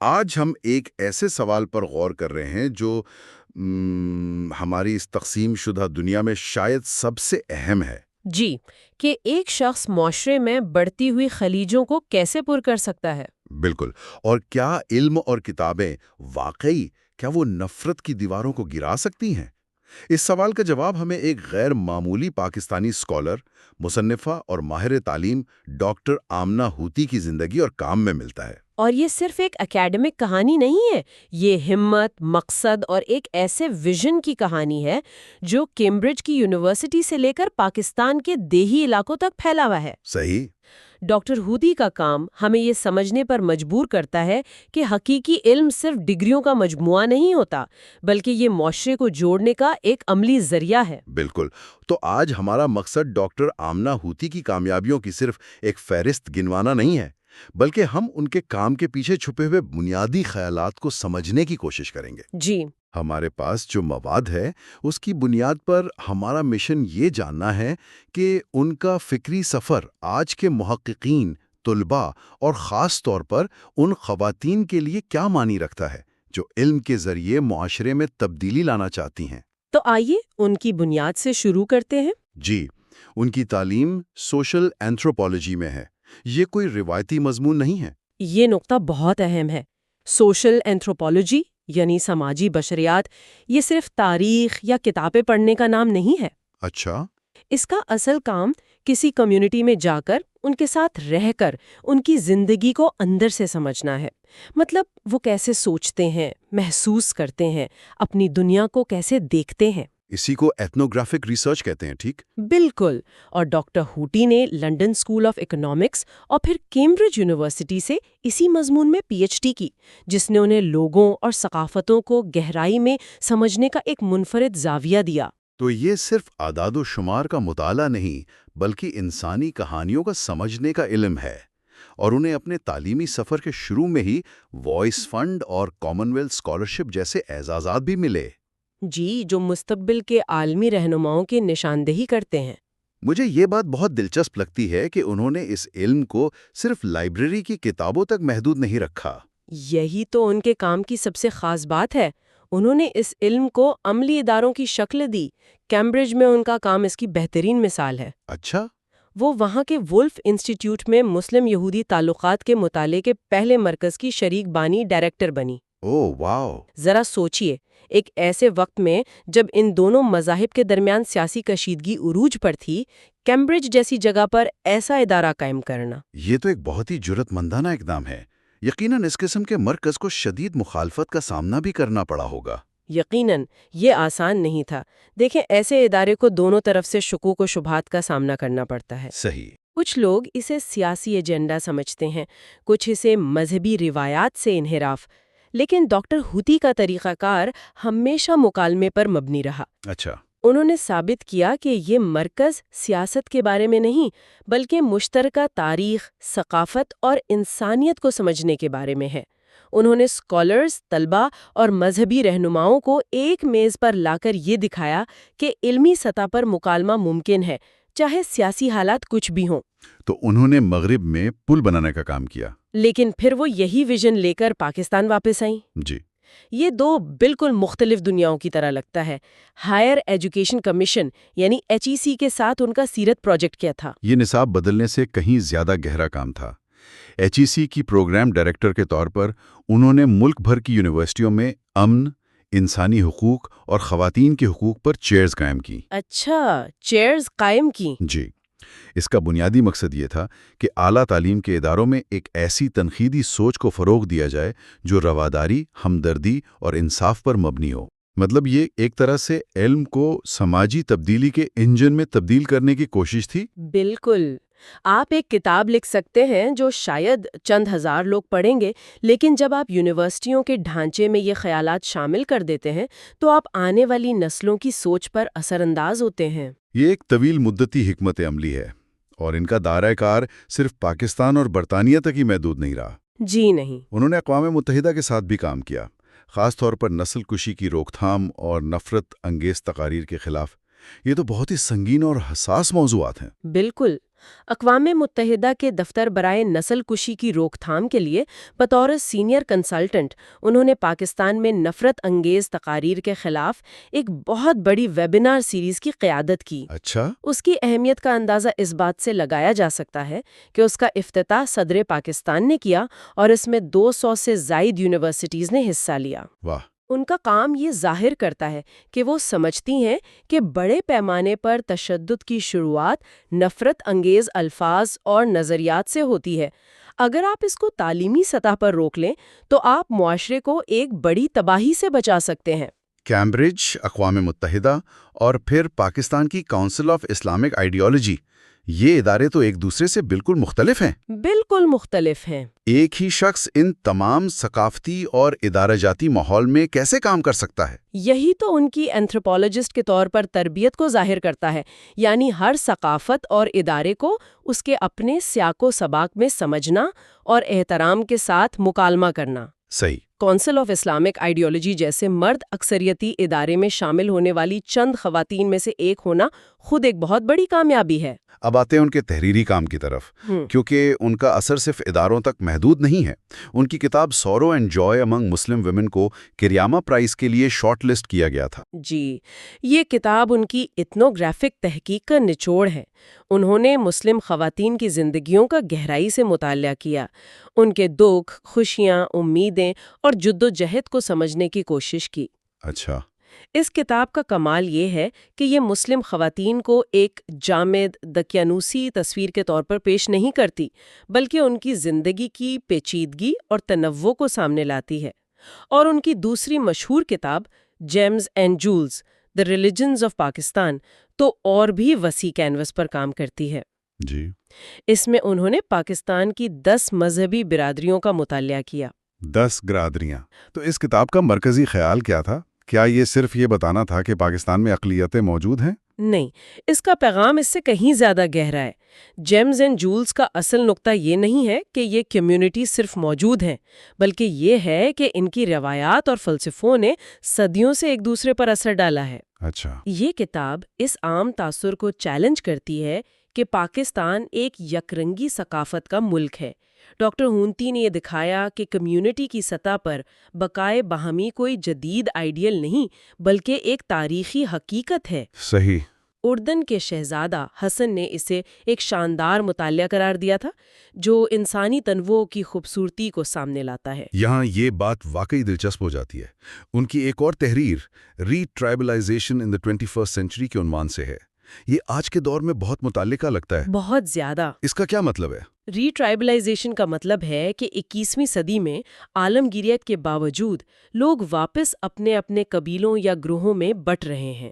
آج ہم ایک ایسے سوال پر غور کر رہے ہیں جو ہماری اس تقسیم شدہ دنیا میں شاید سب سے اہم ہے۔ جی، کہ ایک شخص معاشرے میں بڑھتی ہوئی خلیجوں کو کیسے پر کر سکتا ہے؟ بالکل۔ اور کیا علم اور کتابیں واقعی کیا وہ نفرت کی دیواروں کو گرا سکتی ہیں؟ اس سوال کا جواب ہمیں ایک غیر معمولی پاکستانی اسکالر، مصنفہ اور ماہر تعلیم ڈاکٹر آمنہ ہوتی کی زندگی اور کام میں ملتا ہے۔ اور یہ صرف ایک اکیڈمک کہانی نہیں ہے، یہ ہمت، مقصد اور ایک ایسے ویژن کی کہانی ہے جو کیمبرج کی یونیورسٹی سے لے کر پاکستان کے دیہی علاقوں تک پھیلا ہوا ہے۔ صحیح۔ ڈاکٹر ہودی کا کام ہمیں یہ سمجھنے پر مجبور کرتا ہے کہ حقیقی علم صرف ڈگریوں کا مجموعہ نہیں ہوتا، بلکہ یہ معاشرے کو جوڑنے کا ایک عملی ذریعہ ہے۔ بالکل۔ تو آج ہمارا مقصد ڈاکٹر آمنہ ہوتی کی کامیابیوں کی صرف ایک فہرست گنوانا نہیں ہے، بلکہ ہم ان کے کام کے پیچھے چھپے ہوئے بنیادی خیالات کو سمجھنے کی کوشش کریں گے۔ جی، ہمارے پاس جو مواد ہے اس کی بنیاد پر ہمارا مشن یہ جاننا ہے کہ ان کا فکری سفر آج کے محققین، طلباء اور خاص طور پر ان خواتین کے لیے کیا معنی رکھتا ہے جو علم کے ذریعے معاشرے میں تبدیلی لانا چاہتی ہیں۔ تو آئیے ان کی بنیاد سے شروع کرتے ہیں۔ جی، ان کی تعلیم سوشل اینتھروپالوجی میں ہے۔ یہ کوئی روایتی مضمون نہیں ہے۔ یہ نقطہ بہت اہم ہے۔ سوشل اینتھروپالوجی یعنی سماجی بشریات یہ صرف تاریخ یا کتابیں پڑھنے کا نام نہیں ہے۔ اچھا۔ اس کا اصل کام کسی کمیونٹی میں جا کر ان کے ساتھ رہ کر ان کی زندگی کو اندر سے سمجھنا ہے۔ مطلب وہ کیسے سوچتے ہیں، محسوس کرتے ہیں، اپنی دنیا کو کیسے دیکھتے ہیں۔ اسی کو ایتھنوگرافک ریسرچ کہتے ہیں، ٹھیک؟ بالکل۔ اور ڈاکٹر ہوٹی نے لنڈن اسکول آف اکنامکس اور پھر کیمبرج یونیورسٹی سے اسی مضمون میں پی ایچ ڈی کی، جس نے انہیں لوگوں اور ثقافتوں کو گہرائی میں سمجھنے کا ایک منفرد زاویہ دیا۔ تو یہ صرف اعداد و شمار کا مطالعہ نہیں، بلکہ انسانی کہانیوں کا سمجھنے کا علم ہے۔ اور انہیں اپنے تعلیمی سفر کے شروع میں ہی وائس فنڈ اور کامن ویلتھ اسکالرشپ جیسے اعزازات بھی ملے۔ جی، جو مستقبل کے عالمی رہنماؤں کی نشاندہی کرتے ہیں۔ مجھے یہ بات بہت دلچسپ لگتی ہے کہ انہوں نے اس علم کو صرف لائبریری کی کتابوں تک محدود نہیں رکھا۔ یہی تو ان کے کام کی سب سے خاص بات ہے۔ انہوں نے اس علم کو عملی اداروں کی شکل دی۔ کیمبرج میں ان کا کام اس کی بہترین مثال ہے۔ اچھا۔ وہ وہاں کے وولف انسٹیٹیوٹ میں مسلم یہودی تعلقات کے مطالعے کے پہلے مرکز کی شریک بانی ڈائریکٹر بنی۔ اوہ واو۔ ذرا سوچئے، ایک ایسے وقت میں جب ان دونوں مذاہب کے درمیان سیاسی کشیدگی عروج پر تھی، کیمبرج جیسی جگہ پر ایسا ادارہ قائم کرنا۔ یہ تو ایک بہت ہی جرأت مندانہ اقدام ہے۔ یقیناً اس قسم کے مرکز کو شدید مخالفت کا سامنا بھی کرنا پڑا ہوگا۔ یقیناً یہ آسان نہیں تھا۔ دیکھیں، ایسے ادارے کو دونوں طرف سے شکوک و شبہات کا سامنا کرنا پڑتا ہے۔ صحیح۔ کچھ لوگ اسے سیاسی ایجنڈا سمجھتے ہیں، کچھ اسے مذہبی روایات سے انحراف، لیکن ڈاکٹر ہوتی کا طریقہ کار ہمیشہ مکالمے پر مبنی رہا۔ اچھا۔ انہوں نے ثابت کیا کہ یہ مرکز سیاست کے بارے میں نہیں، بلکہ مشترکہ تاریخ، ثقافت اور انسانیت کو سمجھنے کے بارے میں ہے۔ انہوں نے اسکالرز، طلباء اور مذہبی رہنماؤں کو ایک میز پر لا کر یہ دکھایا کہ علمی سطح پر مکالمہ ممکن ہے، چاہے سیاسی حالات کچھ بھی ہوں۔ تو انہوں نے مغرب میں پل بنانے کا کام کیا۔ لیکن پھر وہ یہی ویژن لے کر پاکستان واپس آئیں۔ جی۔ یہ دو بالکل مختلف دنیاؤں کی طرح لگتا ہے۔ ہائر ایجوکیشن کمیشن یعنی HEC کے ساتھ ان کا سیرت پروجیکٹ کیا تھا۔ یہ نصاب بدلنے سے کہیں زیادہ گہرا کام تھا۔ HEC کی پروگرام ڈائریکٹر کے طور پر انہوں نے ملک بھر کی یونیورسٹیوں میں امن، انسانی حقوق اور خواتین کے حقوق پر چیئرز قائم کی۔ اچھا، چیئرز قائم کی۔ جی۔ اس کا بنیادی مقصد یہ تھا کہ اعلیٰ تعلیم کے اداروں میں ایک ایسی تنقیدی سوچ کو فروغ دیا جائے جو رواداری، ہمدردی اور انصاف پر مبنی ہو۔ مطلب یہ ایک طرح سے علم کو سماجی تبدیلی کے انجن میں تبدیل کرنے کی کوشش تھی۔ بالکل۔ آپ ایک کتاب لکھ سکتے ہیں جو شاید چند ہزار لوگ پڑھیں گے، لیکن جب آپ یونیورسٹیوں کے ڈھانچے میں یہ خیالات شامل کر دیتے ہیں تو آپ آنے والی نسلوں کی سوچ پر اثر انداز ہوتے ہیں۔ یہ ایک طویل مدتی حکمت عملی ہے، اور ان کا دائرہ کار صرف پاکستان اور برطانیہ تک ہی محدود نہیں رہا۔ جی نہیں۔ انہوں نے اقوام متحدہ کے ساتھ بھی کام کیا، خاص طور پر نسل کشی کی روک تھام اور نفرت انگیز تقاریر کے خلاف۔ یہ تو بہت ہی سنگین اور حساس موضوعات ہیں۔ بالکل۔ اقوام متحدہ کے دفتر برائے نسل کشی کی روک تھام کے لیے بطور سینئر کنسلٹنٹ انہوں نے پاکستان میں نفرت انگیز تقاریر کے خلاف ایک بہت بڑی ویبینار سیریز کی قیادت کی۔ اچھا۔ اس کی اہمیت کا اندازہ اس بات سے لگایا جا سکتا ہے کہ اس کا افتتاح صدر پاکستان نے کیا اور اس میں 200 سے زائد یونیورسٹیز نے حصہ لیا۔ واہ۔ ان کا کام یہ ظاہر کرتا ہے کہ وہ سمجھتی ہیں کہ بڑے پیمانے پر تشدد کی شروعات نفرت انگیز الفاظ اور نظریات سے ہوتی ہے۔ اگر آپ اس کو تعلیمی سطح پر روک لیں تو آپ معاشرے کو ایک بڑی تباہی سے بچا سکتے ہیں۔ کیمبرج، اقوام متحدہ اور پھر پاکستان کی کونسل آف اسلامک آئیڈیالوجی، یہ ادارے تو ایک دوسرے سے بالکل مختلف ہیں۔ بالکل مختلف ہیں۔ ایک ہی شخص ان تمام ثقافتی اور ادارہ جاتی ماحول میں کیسے کام کر سکتا ہے؟ یہی تو ان کی اینتھروپولوجسٹ کے طور پر تربیت کو ظاہر کرتا ہے، یعنی ہر ثقافت اور ادارے کو اس کے اپنے سیاق و سباق میں سمجھنا اور احترام کے ساتھ مکالمہ کرنا۔ صحیح۔ کونسل آف اسلامک آئیڈیالوجی جیسے مرد اکثریتی ادارے میں شامل ہونے والی چند خواتین میں سے ایک ہونا خود ایک بہت بڑی کامیابی ہے۔ اب آتے ہیں ان کے تحریری کام کی طرف، کیونکہ ان کا اثر صرف اداروں تک محدود نہیں ہے۔ ان کی کتاب sorrow and joy among Muslim women کو کریامہ پرائز کے لیے شارٹ لسٹ کیا گیا تھا۔ جی، یہ کتاب ان کی ایتھنوگرافک تحقیق کا نچوڑ ہے۔ انہوں نے مسلم خواتین کی زندگیوں کا گہرائی سے مطالعہ کیا، ان کے دکھ، خوشیاں، امیدیں اور جدوجہد کو سمجھنے کی کوشش کی۔ اچھا۔ اس کتاب کا کمال یہ ہے کہ یہ مسلم خواتین کو ایک جامد دقیانوسی تصویر کے طور پر پیش نہیں کرتی، بلکہ ان کی زندگی کی پیچیدگی اور تنوع کو سامنے لاتی ہے۔ اور ان کی دوسری مشہور کتاب James and jewels, the religions of Pakistan, تو اور بھی وسیع کینوس پر کام کرتی ہے۔ جی۔ اس میں انہوں نے پاکستان کی 10 مذہبی برادریوں کا مطالعہ کیا۔ 10 برادریاں۔ تو اس کتاب کا مرکزی خیال کیا تھا؟ کیا یہ صرف یہ بتانا تھا کہ پاکستان میں اقلیتیں موجود ہیں؟ نہیں، اس کا پیغام اس سے کہیں زیادہ گہرا ہے۔ جیمز اینڈ جولز کا اصل نقطہ یہ نہیں ہے کہ یہ کمیونٹی صرف موجود ہیں، بلکہ یہ ہے کہ ان کی روایات اور فلسفوں نے صدیوں سے ایک دوسرے پر اثر ڈالا ہے۔ اچھا۔ یہ کتاب اس عام تاثر کو چیلنج کرتی ہے کہ پاکستان ایک یکرنگی ثقافت کا ملک ہے۔ ڈاکٹر ہونتی نے یہ دکھایا کہ کمیونٹی کی سطح پر بقائے باہمی کوئی جدید آئیڈیل نہیں، بلکہ ایک تاریخی حقیقت ہے۔ صحیح۔ اردن کے شہزادہ حسن نے اسے ایک شاندار مطالعہ قرار دیا تھا جو انسانی تنوع کی خوبصورتی کو سامنے لاتا ہے۔ یہاں یہ بات واقعی دلچسپ ہو جاتی ہے۔ ان کی ایک اور تحریر ری ٹرائبلائزیشن ان دی 21st سینچری کے عنوان سے ہے۔ یہ آج کے دور میں بہت متعلقہ لگتا ہے۔ بہت زیادہ۔ اس کا کیا مطلب ہے؟ ری ٹرائبلائزیشن کا مطلب ہے کہ 21ویں صدی میں عالمگیریت کے باوجود لوگ واپس اپنے اپنے قبیلوں یا گروہوں میں بٹ رہے ہیں۔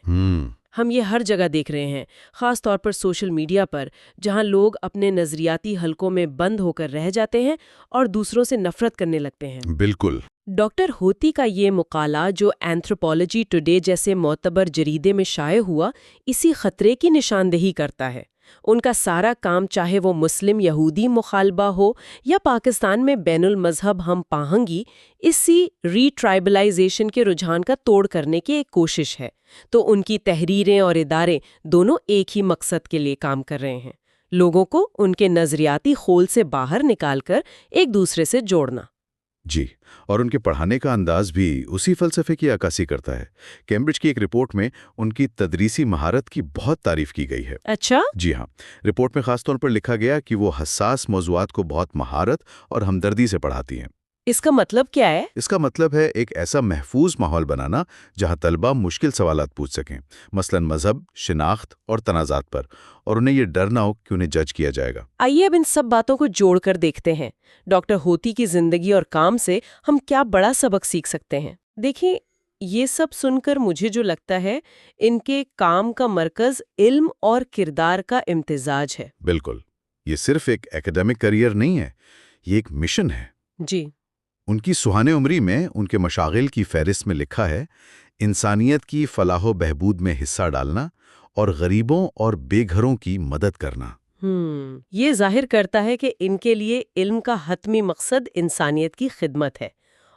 ہم یہ ہر جگہ دیکھ رہے ہیں، خاص طور پر سوشل میڈیا پر، جہاں لوگ اپنے نظریاتی حلقوں میں بند ہو کر رہ جاتے ہیں اور دوسروں سے نفرت کرنے لگتے ہیں۔ بالکل۔ ڈاکٹر ہوتی کا یہ مقالہ جو اینتھروپولوجی ٹوڈے جیسے معتبر جریدے میں شائع ہوا، اسی خطرے کی نشاندہی کرتا ہے۔ ان کا سارا کام، چاہے وہ مسلم یہودی مخالبہ ہو یا پاکستان میں بین المذہب ہم پاہنگی، اسی ری ٹرائبلائزیشن کے رجحان کا توڑ کرنے کی ایک کوشش ہے۔ تو ان کی تحریریں اور ادارے دونوں ایک ہی مقصد کے لیے کام کر رہے ہیں، لوگوں کو ان کے نظریاتی خول سے باہر نکال کر ایک دوسرے سے جوڑنا۔ جی، اور ان کے پڑھانے کا انداز بھی اسی فلسفے کی عکاسی کرتا ہے۔ کیمبرج کی ایک رپورٹ میں ان کی تدریسی مہارت کی بہت تعریف کی گئی ہے۔ اچھا؟ جی ہاں، رپورٹ میں خاص طور پر لکھا گیا کہ وہ حساس موضوعات کو بہت مہارت اور ہمدردی سے پڑھاتی ہیں۔ اس کا مطلب کیا ہے؟ اس کا مطلب ہے ایک ایسا محفوظ ماحول بنانا جہاں طلبہ مشکل سوالات پوچھ سکیں، مثلا مذہب، شناخت اور تنازعات پر، اور انہیں یہ ڈر نہ ہو کہ انہیں جج کیا جائے گا۔ آئیے اب ان سب باتوں کو جوڑ کر دیکھتے ہیں۔ ڈاکٹر ہوتی کی زندگی اور کام سے ہم کیا بڑا سبق سیکھ سکتے ہیں؟ دیکھیں، یہ سب سن کر مجھے جو لگتا ہے، ان کے کام کا مرکز علم اور کردار کا امتزاج ہے۔ بالکل، یہ صرف ایک ایکیڈیمک کریئر نہیں ہے، یہ ایک مشن ہے۔ جی۔ ان کی سہانح عمری میں ان کے مشاغل کی فہرست میں لکھا ہے، انسانیت کی فلاح و بہبود میں حصہ ڈالنا اور غریبوں اور بے گھروں کی مدد کرنا۔ یہ ظاہر کرتا ہے کہ ان کے لیے علم کا حتمی مقصد انسانیت کی خدمت ہے،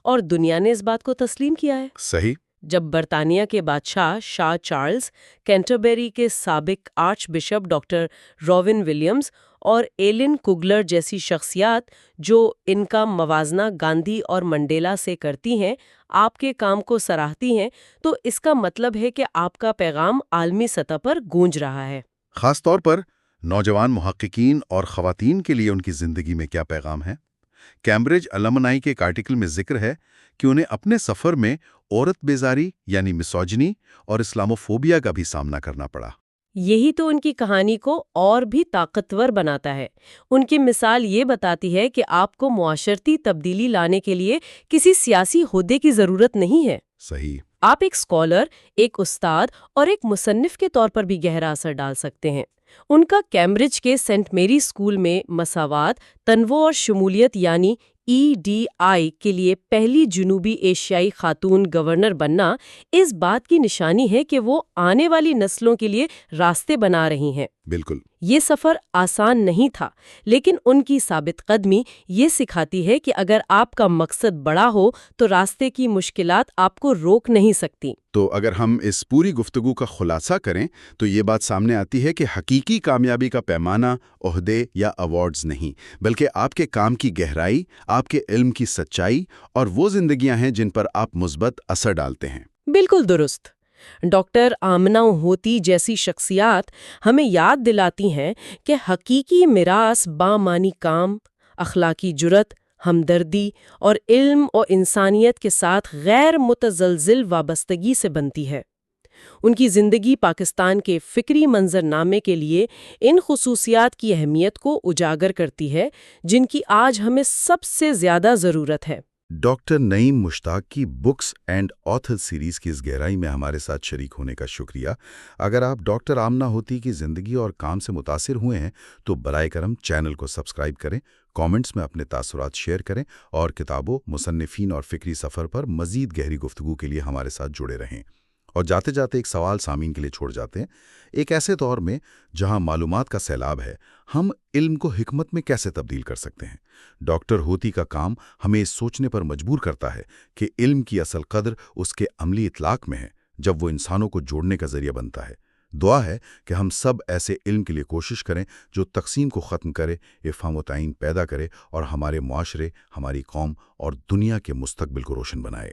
اور دنیا نے اس بات کو تسلیم کیا ہے۔ صحیح۔ جب برطانیہ کے بادشاہ شاہ چارلز، کینٹربری کے سابق arch bishop doctor Rowan Williams اور ایلن کوگلر جیسی شخصیات جو ان کا موازنہ گاندھی اور منڈیلا سے کرتی ہیں، آپ کے کام کو سراہتی ہیں، تو اس کا مطلب ہے کہ آپ کا پیغام عالمی سطح پر گونج رہا ہے۔ خاص طور پر نوجوان محققین اور خواتین کے لیے ان کی زندگی میں کیا پیغام ہے؟ کیمبرج المنائی کے ایک آرٹیکل میں ذکر ہے کہ انہیں اپنے سفر میں عورت بیزاری یعنی مسوجنی اور اسلاموفوبیا کا بھی سامنا کرنا پڑا۔ یہی تو ان کی کہانی کو اور بھی طاقتور بناتا ہے۔ ان کی مثال یہ بتاتی ہے کہ آپ کو معاشرتی تبدیلی لانے کے لیے کسی سیاسی عہدے کی ضرورت نہیں ہے۔ صحیح۔ آپ ایک اسکالر، ایک استاد اور ایک مصنف کے طور پر بھی گہرا اثر ڈال سکتے ہیں۔ ان کا کیمبرج کے سینٹ میری اسکول میں مساوات، تنوع اور شمولیت یعنی EDI کے لیے پہلی جنوبی ایشیائی خاتون گورنر بننا اس بات کی نشانی ہے کہ وہ آنے والی نسلوں کے لیے راستے بنا رہی ہیں۔ بالکل۔ یہ سفر آسان نہیں تھا، لیکن ان کی ثابت قدمی یہ سکھاتی ہے کہ اگر آپ کا مقصد بڑا ہو تو راستے کی مشکلات آپ کو روک نہیں سکتی۔ تو اگر ہم اس پوری گفتگو کا خلاصہ کریں تو یہ بات سامنے آتی ہے کہ حقیقی کامیابی کا پیمانہ عہدے یا ایوارڈز نہیں، بلکہ آپ کے کام کی گہرائی، آپ کے علم کی سچائی اور وہ زندگیاں ہیں جن پر آپ مثبت اثر ڈالتے ہیں۔ بالکل درست۔ ڈاکٹر آمنہ ہوتی جیسی شخصیات ہمیں یاد دلاتی ہیں کہ حقیقی میراث بامعنی کام، اخلاقی جرات، ہمدردی اور علم و انسانیت کے ساتھ غیر متزلزل وابستگی سے بنتی ہے۔ ان کی زندگی پاکستان کے فکری منظرنامے کے لیے ان خصوصیات کی اہمیت کو اجاگر کرتی ہے جن کی آج ہمیں سب سے زیادہ ضرورت ہے۔ ڈاکٹر نعیم مشتاق کی بکس اینڈ آتھر سیریز کی اس گہرائی میں ہمارے ساتھ شریک ہونے کا شکریہ۔ اگر آپ ڈاکٹر آمنہ ہوتی کی زندگی اور کام سے متاثر ہوئے ہیں تو برائے کرم چینل کو سبسکرائب کریں، کامنٹس میں اپنے تاثرات شیئر کریں اور کتابوں، مصنفین اور فکری سفر پر مزید گہری گفتگو کے لیے ہمارے ساتھ جڑے رہیں۔ اور جاتے جاتے ایک سوال سامعین کے لیے چھوڑ جاتے ہیں۔ ایک ایسے دور میں جہاں معلومات کا سیلاب ہے، ہم علم کو حکمت میں کیسے تبدیل کر سکتے ہیں؟ ڈاکٹر ہوتی کا کام ہمیں اس سوچنے پر مجبور کرتا ہے کہ علم کی اصل قدر اس کے عملی اطلاق میں ہے، جب وہ انسانوں کو جوڑنے کا ذریعہ بنتا ہے۔ دعا ہے کہ ہم سب ایسے علم کے لیے کوشش کریں جو تقسیم کو ختم کرے، افہام و تعین پیدا کرے اور ہمارے معاشرے، ہماری قوم اور دنیا کے مستقبل کو روشن بنائے۔